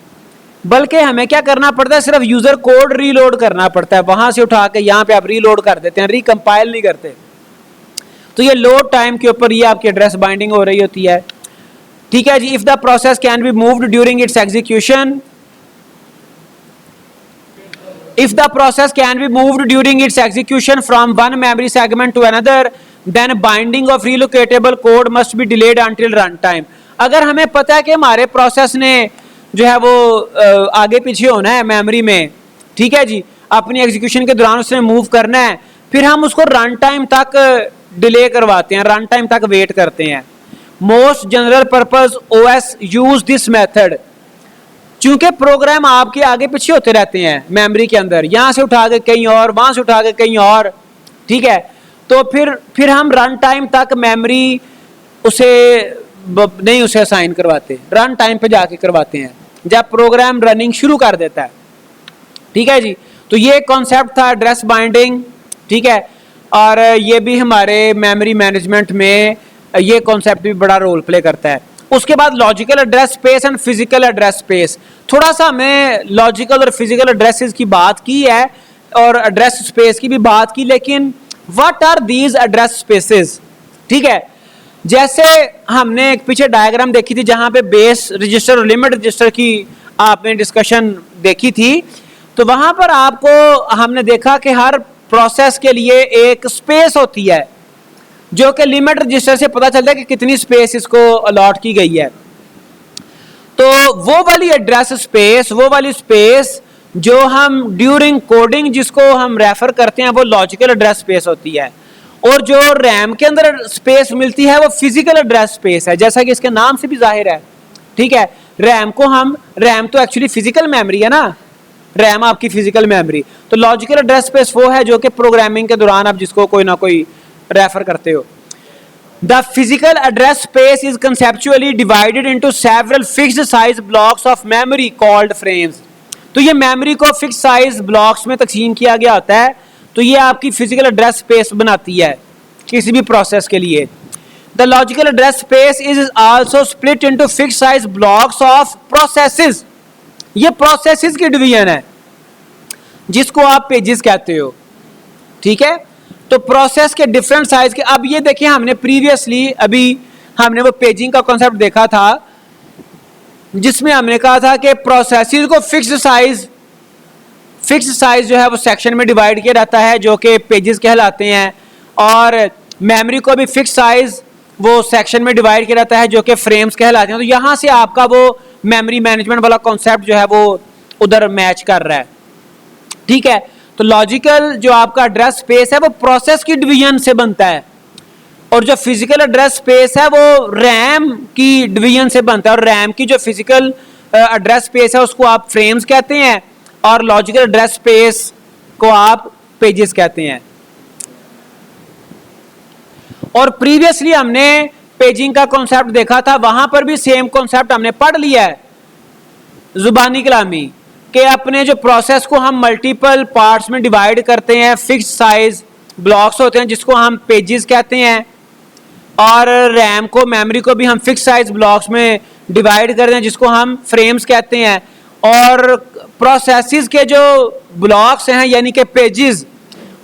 A: बल्कि हमें क्या करना पड़ता है, सिर्फ यूजर कोड रीलोड करना पड़ता है, वहां से उठा के यहां पे आप रीलोड कर देते हैं, रिकम्पाइल नहीं करते। तो ये लोड टाइम के ऊपर ये आपकी एड्रेस बाइंडिंग हो रही होती है। ठीक है जी। If the process can be moved during its execution, if the process can be moved during its execution from one memory segment to another, then binding of relocatable code must be delayed until runtime। अगर हमें पता है कि हमारे process ने जो है वो आगे पीछे होना है मेमोरी में, ठीक है जी, अपनी एग्जीक्यूशन के दौरान उसने मूव करना है, फिर हम उसको रन टाइम तक डिले करवाते हैं, रन टाइम तक वेट करते हैं। Most general purpose OS use this method. चूंकि प्रोग्राम आपके आगे पीछे होते रहते हैं मेमोरी के अंदर, यहां से उठा के कहीं और, वहां से उठा के कहीं और, ठीक है, तो फिर हम रन टाइम तक मेमोरी उसे नहीं उसे असाइन करवाते, रन टाइम पे जाके करवाते हैं जब प्रोग्राम रनिंग शुरू कर देता है। ठीक है जी। तो ये कॉन्सेप्ट था एड्रेस बाइंडिंग। ठीक है, और ये भी हमारे मेमोरी मैनेजमेंट में ये कॉन्सेप्ट भी बड़ा रोल प्ले करता है। उसके बाद logical address space and physical address space. थोड़ा सा हमने लॉजिकल और फिजिकल एड्रेसेस की बात की है और एड्रेस स्पेस की भी बात की, लेकिन what are these address spaces? ठीक है, जैसे हमने एक पीछे डायग्राम देखी थी जहां पे बेस रजिस्टर और लिमिट रजिस्टर की आपने डिस्कशन देखी थी, तो वहां पर आपको हमने देखा कि हर प्रोसेस के लिए एक स्पेस होती है जो कि लिमिट रजिस्टर से पता चलता है कि कितनी स्पेस इसको अलॉट की गई है। तो वो वाली एड्रेस स्पेस, वो वाली स्पेस जो हम ड्यूरिंग कोडिंग जिसको हम रेफर करते हैं, वो लॉजिकल एड्रेस स्पेस होती है, और जो रैम के अंदर स्पेस मिलती है वो फिजिकल एड्रेस स्पेस है, जैसा कि इसके नाम से भी जाहिर है। ठीक है, रैम तो एक्चुअली फिजिकल मेमोरी है ना, रैम आपकी फिजिकल मेमोरी। तो लॉजिकल एड्रेस स्पेस वो है जो कि प्रोग्रामिंग के दौरान आप जिसको कोई ना कोई रेफर करते हो। The physical address space is conceptually divided into several fixed size blocks of memory called frames। तो ये मेमोरी को फिक्स साइज ब्लॉक्स में तकसीम किया गया होता है, तो ये आपकी फिजिकल एड्रेस स्पेस बनाती है किसी भी प्रोसेस के लिए। The logical address space is also split into fixed size blocks of processes। ये प्रोसेसेस की डिवीजन है जिसको आप पेजेस कहते हो। ठीक है, तो प्रोसेस के डिफरेंट साइज के, अब ये देखिए हमने प्रीवियसली अभी हमने वो पेजिंग का कॉन्सेप्ट देखा था जिसमें हमने कहा था कि प्रोसेसेस को फिक्स्ड साइज जो है वो सेक्शन में डिवाइड किया जाता है जो कि पेजेस कहलाते हैं, और मेमोरी को भी फिक्स साइज वो सेक्शन में डिवाइड किया जाता है जो कि फ्रेम्स कहलाते हैं। तो यहां से आपका वो मेमोरी मैनेजमेंट वाला कॉन्सेप्ट जो है वो उधर मैच कर रहा है। ठीक है, तो लॉजिकल जो आपका एड्रेस स्पेस है वो प्रोसेस की डिवीजन से बनता है, और जो फिजिकल एड्रेस स्पेस है वो रैम की डिवीजन से बनता है, और रैम की जो फिजिकल एड्रेस स्पेस है उसको आप फ्रेम्स कहते हैं, और लॉजिकल एड्रेस स्पेस को आप पेजेस कहते हैं। और प्रीवियसली हमने पेजिंग का कॉन्सेप्ट देखा था, वहां पर भी सेम कॉन्सेप्ट हमने पढ़ लिया है जुबानी कलामी कि अपने जो प्रोसेस को हम मल्टीपल पार्ट्स में डिवाइड करते हैं, फिक्स साइज ब्लॉक्स होते हैं जिसको हम पेजेस कहते हैं, और रैम को मेमोरी को भी हम फिक्स साइज ब्लॉक्स में डिवाइड करते हैं जिसको हम फ्रेम्स कहते हैं, और प्रोसेसेस के जो ब्लॉक्स हैं यानी कि पेजेस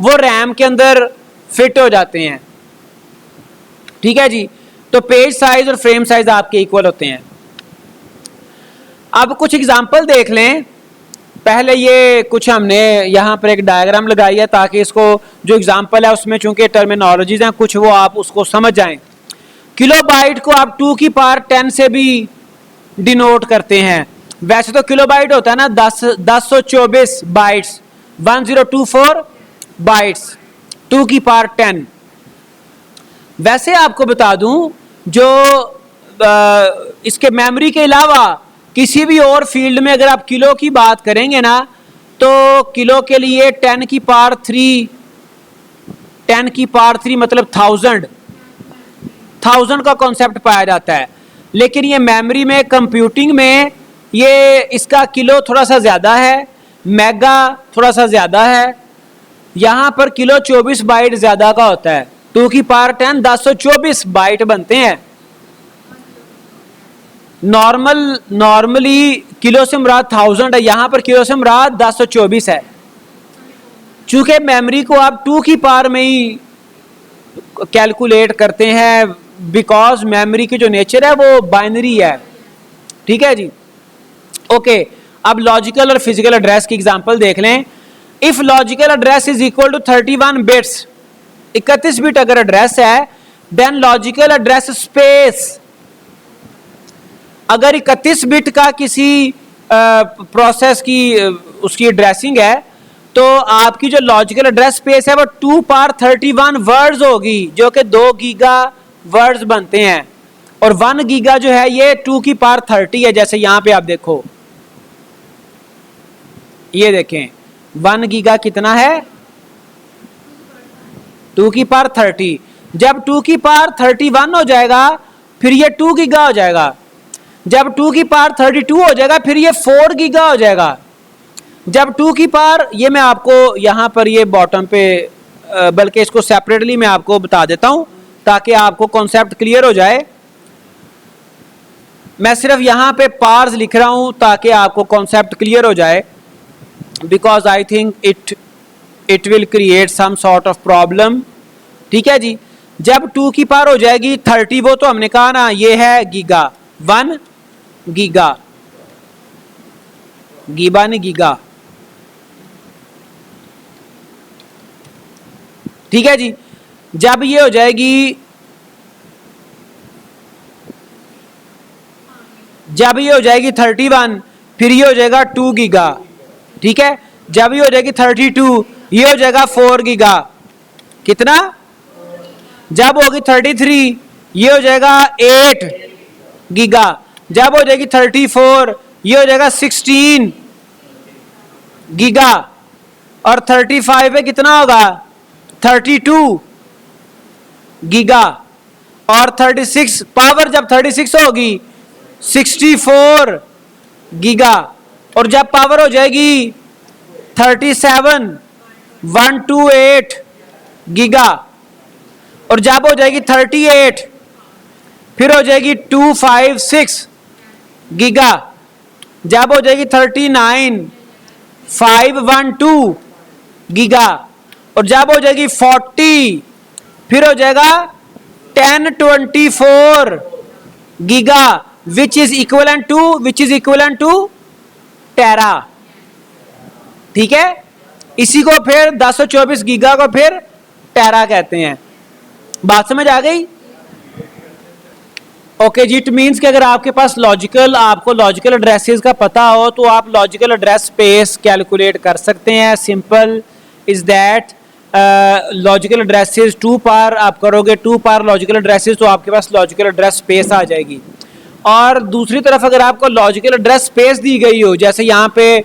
A: वो रैम के अंदर फिट हो जाते हैं। ठीक है जी, तो पेज साइज और फ्रेम साइज आपके इक्वल होते हैं। अब कुछ एग्जांपल देख लें। पहले ये कुछ हमने यहाँ पर एक डायग्राम लगाई है ताकि इसको जो एग्जांपल है उसमें चूंकि टर्मिनोलॉजीज हैं कुछ वो आप उसको समझ जाएं। किलोबाइट को आप 2 की पावर 10 से भी डिनोट करते हैं। वैसे तो किलोबाइट होता है ना 1024 बाइट्स, 1024 बाइट्स 2 की पावर 10। वैसे आपको बता दूं जो इसके मेमोरी के अलावा किसी भी और फील्ड में अगर आप किलो की बात करेंगे ना तो किलो के लिए 10 की पावर 3 मतलब 1000 का कॉन्सेप्ट पाया जाता है। लेकिन ये मेमोरी में कंप्यूटिंग में ये इसका किलो थोड़ा सा ज़्यादा है, मेगा थोड़ा सा ज़्यादा है। यहाँ पर किलो 24 बाइट ज़्यादा का होता है, 2 की पावर 10 1024 बाइट बनते हैं। नॉर्मली किलो से मुराद 1000 है, यहाँ पर किलो से मुराद 1024 है। चूंकि मेमोरी को आप 2 की पावर में ही कैलकुलेट करते हैं, बिकॉज मेमोरी की जो नेचर है वो बाइनरी है। ठीक है जी, ओके। अब लॉजिकल और फिजिकल एड्रेस की एग्जांपल देख लें। If logical address is equal to 31 bits, 31 bit अगर एड्रेस है, देन लॉजिकल एड्रेस स्पेस, अगर 31 बिट का किसी प्रोसेस की उसकी एड्रेसिंग है, तो आपकी जो लॉजिकल एड्रेस स्पेस है वो 2 पावर 31 वर्ड्स होगी, जो कि 2 गीगा वर्ड्स बनते हैं। और 1 गीगा जो है ये 2 की पावर 30 है। जैसे यहां पे आप देखो, ये देखें 1 गीगा कितना है, 2 की पावर 30। जब 2 की पावर 31 हो जाएगा फिर ये 2 गीगा हो जाएगा। जब 2 की पावर 32 हो जाएगा फिर ये 4 गीगा हो जाएगा। जब 2 की पावर, ये मैं आपको यहां पर ये बॉटम पे बल्कि इसको सेपरेटली मैं आपको बता देता हूं ताकि आपको कॉन्सेप्ट क्लियर हो जाए। मैं सिर्फ यहां पे पार्स लिख रहा हूं ताकि आपको कॉन्सेप्ट क्लियर हो जाए, because I think it will create some sort of problem. ठीक है जी, जब 2 की पावर हो जाएगी 30, वो तो हमने कहा ना ये है गीगा, 1 गीगा, गीबा ने गीगा। ठीक है जी, जब ये हो जाएगी, जब ये हो जाएगी 31, फिर ये हो जाएगा 2 गीगा। ठीक है, जब ये हो जाएगी 32, ये हो जाएगा 4 गीगा। कितना? जब होगी 33, ये हो जाएगा 8 गीगा। जब हो जाएगी 34, ये हो जाएगा 16 गीगा। और 35 पे कितना होगा? 32 गीगा। और 36 पावर जब 36 होगी 64 गीगा। और जब पावर हो जाएगी 37 128 गीगा। और जब हो जाएगी 38 फिर हो जाएगी 256 गीगा। जब हो जाएगी 39 512 गीगा। और जब हो जाएगी 40 फिर हो जाएगा 1024 giga, which is equivalent to tera. ठीक है, इसी को फिर 1024 गीगा को फिर टेरा कहते हैं। बात समझ आ गई? ओके जी, इट मीन्स कि अगर आपके पास आपको लॉजिकल एड्रेसेस का पता हो तो आप लॉजिकल एड्रेस स्पेस कैलकुलेट कर सकते हैं। Simple is that, logical addresses 2 power आप करोगे, 2 पावर लॉजिकल एड्रेसेस, तो आपके पास लॉजिकल एड्रेस स्पेस आ जाएगी। और दूसरी तरफ अगर आपको लॉजिकल एड्रेस स्पेस दी गई हो, जैसे यहाँ पे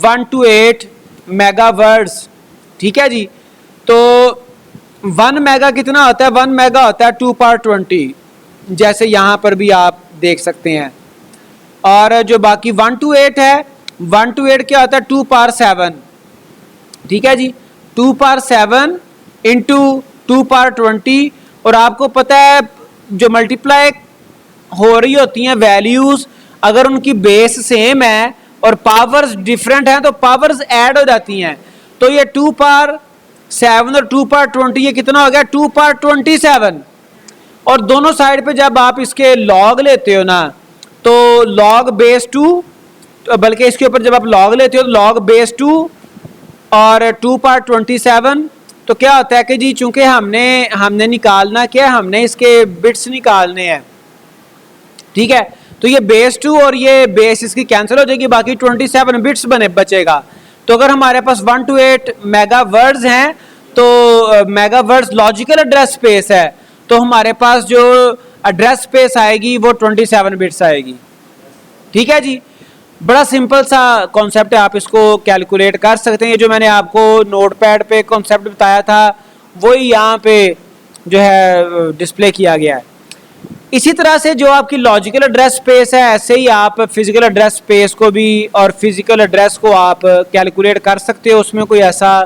A: 1 to 8 मेगा वर्ड्स, ठीक है जी, तो 1 मेगा कितना होता है? 1 मेगा होता है 2 पावर 20, जैसे यहाँ पर भी आप देख सकते हैं। और जो बाकी 1 to 8 है, 1 to 8 क्या होता है? 2 पावर 7। ठीक है जी, 2 पावर 7 इंटू 2 पावर 20। और आपको पता है जो मल्टीप्लाई हो रही होती हैं वैल्यूज, अगर उनकी बेस सेम है और पावर्स डिफरेंट हैं तो पावर्स ऐड हो जाती हैं। तो ये 2 पावर 7 और 2 पावर 20, ये कितना हो गया? 2 पावर 27। और दोनों साइड पे जब आप इसके लॉग लेते हो ना, तो लॉग बेस 2, बल्कि इसके ऊपर जब आप लॉग लेते हो तो लॉग बेस 2 और 2 पावर 27, तो क्या होता है कि जी चूंकि हमने निकालना क्या, हमने इसके बिट्स निकालने हैं। ठीक है, तो ये बेस 2 और ये बेस इसकी कैंसिल हो जाएगी, बाकी 27 बिट्स बचेगा। तो अगर हमारे पास 1 to 8 मेगा वर्ड्स हैं, तो mega words logical address space है, तो हमारे पास जो एड्रेस स्पेस आएगी वो 27 बिट्स आएगी। ठीक है जी, बड़ा सिंपल सा कॉन्सेप्ट है, आप इसको कैलकुलेट कर सकते हैं। ये जो मैंने आपको नोटपैड पे कॉन्सेप्ट बताया था वही यहाँ पे जो है डिस्प्ले किया गया है। इसी तरह से जो आपकी लॉजिकल एड्रेस स्पेस है, ऐसे ही आप फिजिकल एड्रेस स्पेस को भी और फिजिकल एड्रेस को आप कैलकुलेट कर सकते हो, उसमें कोई ऐसा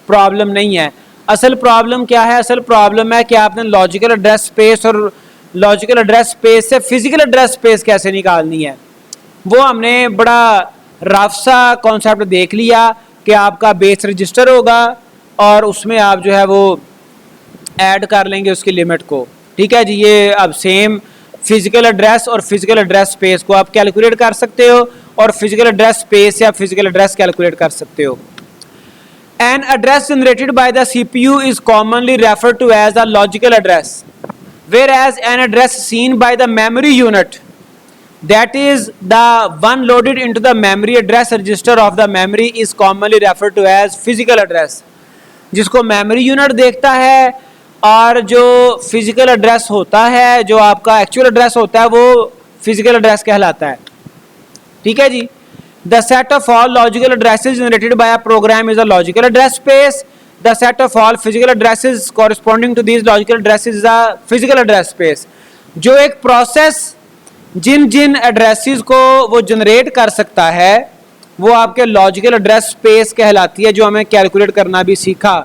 A: प्रॉब्लम नहीं है। असल प्रॉब्लम क्या है? असल प्रॉब्लम है कि आपने लॉजिकल एड्रेस स्पेस और लॉजिकल एड्रेस स्पेस से फिजिकल एड्रेस स्पेस कैसे निकालनी है। वो हमने बड़ा रफ सा कॉन्सेप्ट देख लिया कि आपका बेस रजिस्टर होगा और उसमें आप जो है वो ऐड कर लेंगे उसकी लिमिट को। ठीक है जी, ये अब सेम फिजिकल एड्रेस और फिजिकल एड्रेस स्पेस को आप कैलकुलेट कर सकते हो और फिजिकल एड्रेस स्पेस या फिजिकल एड्रेस कैलकुलेट कर सकते हो। An address generated by the CPU is commonly referred to as a logical address, whereas an address seen by the memory unit, that is the one loaded into the memory address register of the memory, is commonly referred to as physical address. जिसको memory unit देखता है और जो physical address होता है, जो आपका actual address होता है, वो फिजिकल एड्रेस कहलाता है। ठीक है जी। The set of all logical addresses generated by a program is a logical address space. The set of all physical addresses corresponding to these logical addresses is a physical address space. जो एक process जिन जिन addresses को वो generate कर सकता है वो आपके logical address space कहलाती है, जो हमें कैलकुलेट करना भी सीखा।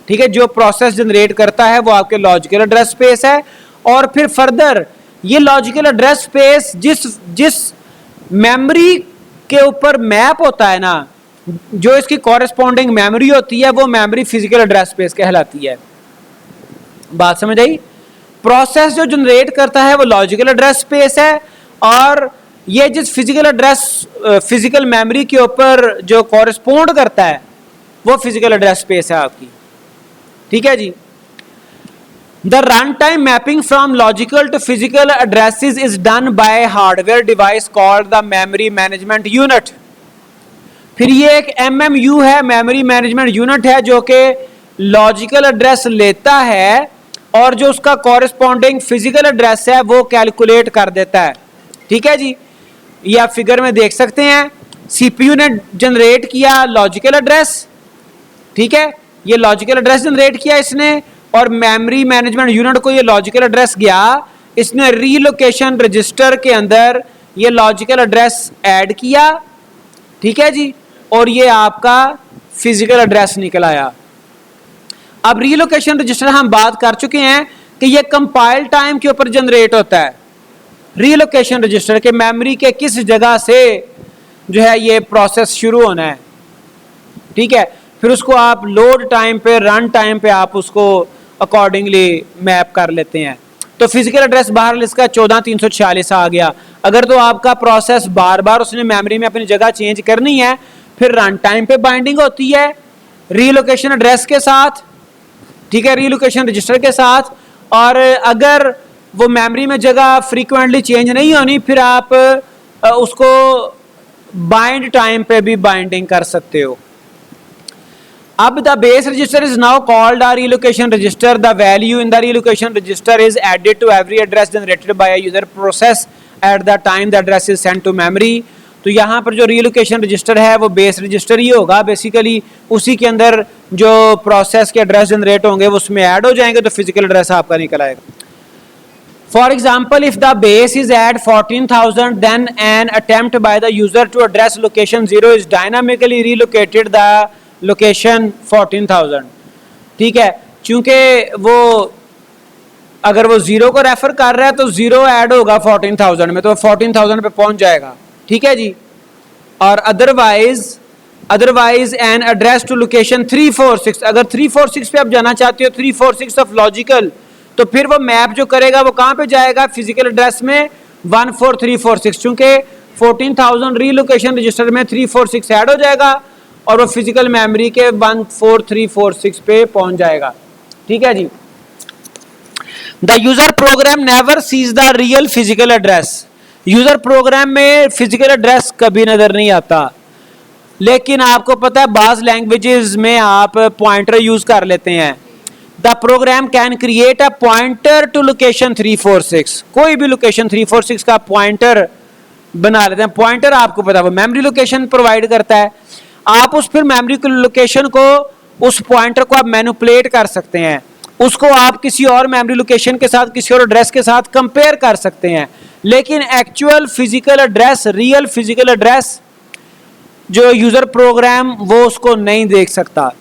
A: ठीक है, जो प्रोसेस जनरेट करता है वो आपके लॉजिकल एड्रेस स्पेस है। और फिर फर्दर ये लॉजिकल एड्रेस स्पेस जिस मेमोरी के ऊपर मैप होता है ना, जो इसकी कॉरेस्पॉन्डिंग मेमोरी होती है, वो मेमोरी फिजिकल एड्रेस स्पेस कहलाती है। बात समझ आई? प्रोसेस जो जनरेट करता है वो लॉजिकल एड्रेस स्पेस है और ये जिस फिजिकल एड्रेस फिजिकल मेमोरी के ऊपर जो कॉरेस्पॉन्ड करता है वो फिजिकल एड्रेस स्पेस है आपकी। ठीक है जी। The runtime mapping from logical to physical addresses is done by a hardware device called the memory management unit. फिर ये एक MMU है, memory management unit है, जो कि लॉजिकल एड्रेस लेता है और जो उसका कॉरेस्पॉन्डिंग फिजिकल एड्रेस है वो कैलकुलेट कर देता है। ठीक है जी, ये आप फिगर में देख सकते हैं। CPU ने जनरेट किया लॉजिकल एड्रेस, ठीक है, ये लॉजिकल एड्रेस जनरेट किया इसने, और मेमोरी मैनेजमेंट यूनिट को ये लॉजिकल एड्रेस गया, इसने रीलोकेशन रजिस्टर के अंदर ये लॉजिकल एड्रेस ऐड किया। ठीक है जी, और ये आपका फिजिकल एड्रेस निकल आया। अब रीलोकेशन रजिस्टर हम बात कर चुके हैं कि ये कंपाइल टाइम के ऊपर जनरेट होता है। रीलोकेशन रजिस्टर के मेमोरी के किस जगह से जो है ये प्रोसेस शुरू होना है। ठीक है, फिर उसको आप लोड टाइम पे, रन टाइम पे आप उसको अकॉर्डिंगली मैप कर लेते हैं। तो फिजिकल एड्रेस बाहर इसका 14346 आ गया। अगर तो आपका प्रोसेस बार बार उसने मेमोरी में अपनी जगह चेंज करनी है, फिर रन टाइम पे बाइंडिंग होती है रीलोकेशन एड्रेस के साथ। ठीक है, रीलोकेशन रजिस्टर के साथ। और अगर वो मेमोरी में जगह फ्रीक्वेंटली चेंज नहीं होनी, फिर आप उसको बाइंड टाइम पे भी बाइंडिंग कर सकते हो। अब the base register is now called a relocation register. The value in the relocation register is added to every address generated by a user process at the time the address is sent to memory. तो यहाँ पर जो relocation register है वो base register ही होगा basically, उसी के अंदर जो प्रोसेस के एड्रेस जनरेट होंगे वो उसमें ऐड हो जाएंगे, तो फिजिकल एड्रेस आपका निकल आएगा। For example, if the base is at 14,000, then an attempt by the user to address location 0 is dynamically relocated the location 14,000। ठीक है, चूंकि वो अगर वो 0 को रेफर कर रहा है तो 0 ऐड होगा 14,000 में, तो 14,000 पे पहुंच जाएगा। ठीक है जी। और otherwise an address to location 346, अगर 346 पे आप जाना चाहते हो, 346 ऑफ लॉजिकल, तो फिर वो मैप जो करेगा वो कहाँ पे जाएगा? फिजिकल एड्रेस में 14346। चूंकि 14,000 रीलोकेशन रजिस्टर में 346 ऐड हो जाएगा और वो फिजिकल मेमोरी के 14346 पे पहुंच जाएगा। ठीक है जी। The user program never sees the real physical address. User program में फिजिकल एड्रेस कभी नजर नहीं आता, लेकिन आपको पता है बाज लैंग्वेजेस में आप पॉइंटर यूज कर लेते हैं। The program can create a pointer to location 346। कोई भी लोकेशन 346 का पॉइंटर बना लेते हैं। पॉइंटर आपको पता है वो मेमोरी लोकेशन प्रोवाइड करता है। आप उस फिर मेमोरी लोकेशन को, उस पॉइंटर को आप मैनिपुलेट कर सकते हैं। उसको आप किसी और मेमोरी लोकेशन के साथ, किसी और एड्रेस के साथ कंपेयर कर सकते हैं। लेकिन actual physical address, real physical address जो यूजर प्रोग्राम वो उसको नहीं देख सकता।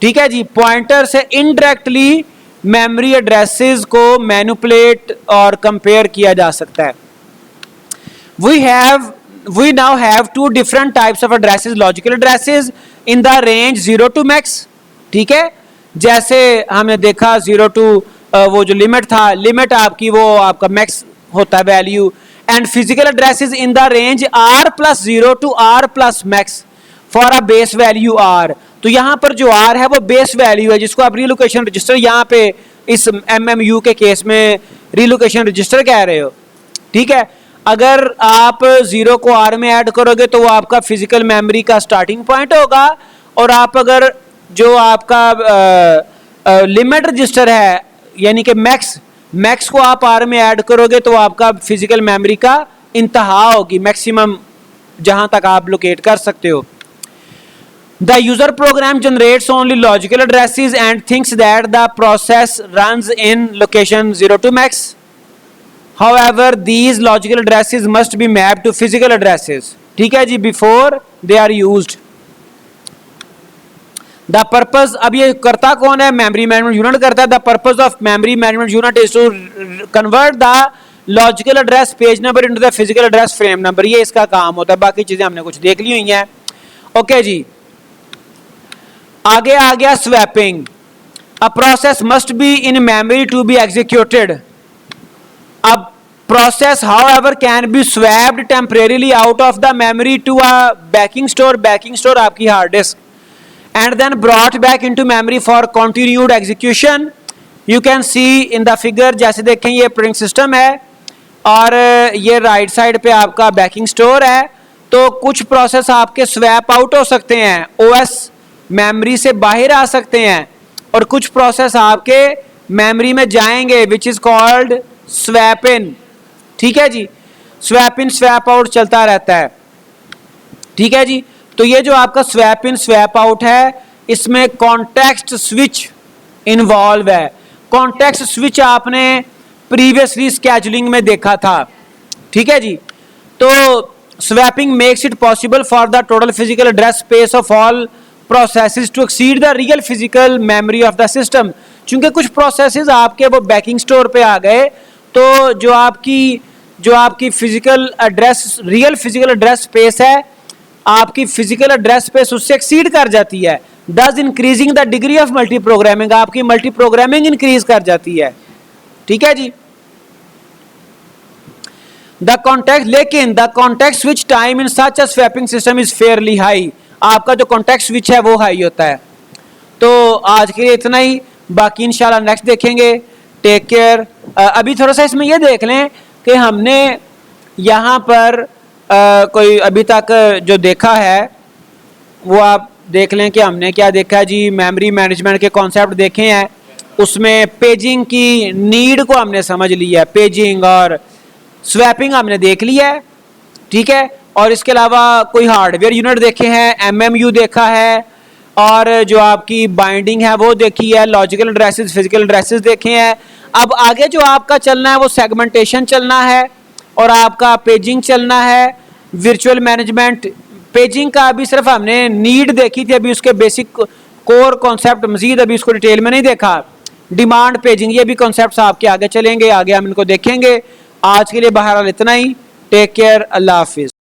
A: ठीक है जी, पॉइंटर से इनडायरेक्टली मेमोरी एड्रेसेस को मैनिपुलेट और कंपेयर किया जा सकता है। we now have two different types of addresses, logical addresses in the range 0 to max। ठीक है, जैसे हमने देखा 0 to वो जो लिमिट था, लिमिट आपकी वो आपका मैक्स होता है value, and physical addresses in the range r+0 to r+max for a base value r। तो यहाँ पर जो r है वो बेस वैल्यू है जिसको आप रीलोकेशन रजिस्टर, यहाँ पे इस MMU के केस में रीलोकेशन रजिस्टर कह रहे हो। ठीक है, अगर आप 0 को r में ऐड करोगे तो वो आपका फिजिकल मेमोरी का स्टार्टिंग पॉइंट होगा, और आप अगर जो आपका लिमिट रजिस्टर है यानी कि मैक्स को आप r में ऐड करोगे तो आपका फिजिकल मेमोरी का इंतहा होगी, मैक्सिमम जहां तक आप लोकेट कर सकते हो। The user program generates only logical addresses and thinks that the process runs in location 0 to max. However, these logical addresses must be mapped to physical addresses. ठीक है जी, before they are used. The purpose, अब ये करता कौन है? memory management unit करता है। The purpose of memory management unit is to convert the logical address page number into the physical address frame number। ये इसका काम होता है, बाकी चीजें हमने कुछ देख ली हुई हैं। ओके जी, आगे आ गया swapping. A process must be in memory to be executed. अब process however can be swapped temporarily out of the memory to a backing store आपकी hard disk, and then brought back into memory for continued execution. You can see in the figure, जैसे देखें ये operating system है और ये right side पे आपका banking store है। तो कुछ प्रोसेस आपके स्वैप आउट हो सकते हैं, ओएस मेमोरी से बाहर आ सकते हैं, और कुछ प्रोसेस आपके मेमोरी में जाएंगे which is called swap in. ठीक है जी, स्वैप इन स्वैप आउट चलता रहता है। ठीक है जी, तो ये जो आपका स्वैप इन स्वैप आउट है इसमें कॉन्टेक्स्ट स्विच इन्वॉल्व है। कॉन्टेक्स्ट स्विच आपने प्रीवियसली स्केजुलिंग में देखा था। ठीक है जी, तो swapping makes it possible for the total physical address space of all processes to exceed the real physical memory of the system. चूंकि कुछ प्रोसेसेस आपके वो बैकिंग स्टोर पे आ गए तो जो आपकी physical address, real physical address space है, आपकी फिजिकल एड्रेस स्पेस उससे एक्सीड कर जाती है, दस increasing the degree of multi programming. आपकी मल्टी प्रोग्रामिंग इंक्रीज कर जाती है। ठीक है जी, लेकिन the context switch time in such a swapping system is fairly high. आपका जो कॉन्टेक्स्ट स्विच है वो हाई होता है। तो आज के लिए इतना ही, बाकी इंशाल्लाह नेक्स्ट देखेंगे। Take care. अभी थोड़ा सा इसमें ये देख लें कि हमने यहाँ पर कोई अभी तक जो देखा है वो आप देख लें कि हमने क्या देखा है जी। मेमोरी मैनेजमेंट के कॉन्सेप्ट देखे हैं, उसमें पेजिंग की नीड को हमने समझ लिया है, पेजिंग और स्वैपिंग हमने देख लिया है। ठीक है, और इसके अलावा कोई हार्डवेयर यूनिट देखे हैं, MMU देखा है, और जो आपकी बाइंडिंग है वो देखी है, लॉजिकल एड्रेसेस, फिजिकल एड्रेसेस देखे हैं। अब आगे जो आपका चलना है वो सेगमेंटेशन चलना है और आपका पेजिंग चलना है, वर्चुअल मैनेजमेंट। पेजिंग का अभी सिर्फ हमने नीड देखी थी, अभी उसके बेसिक कोर कॉन्सेप्ट मजीद अभी उसको डिटेल में नहीं देखा। डिमांड पेजिंग, ये भी कॉन्सेप्ट्स आपके आगे चलेंगे, आगे हम इनको देखेंगे। आज के लिए बहरहाल इतना ही। टेक केयर, अल्लाह हाफिज।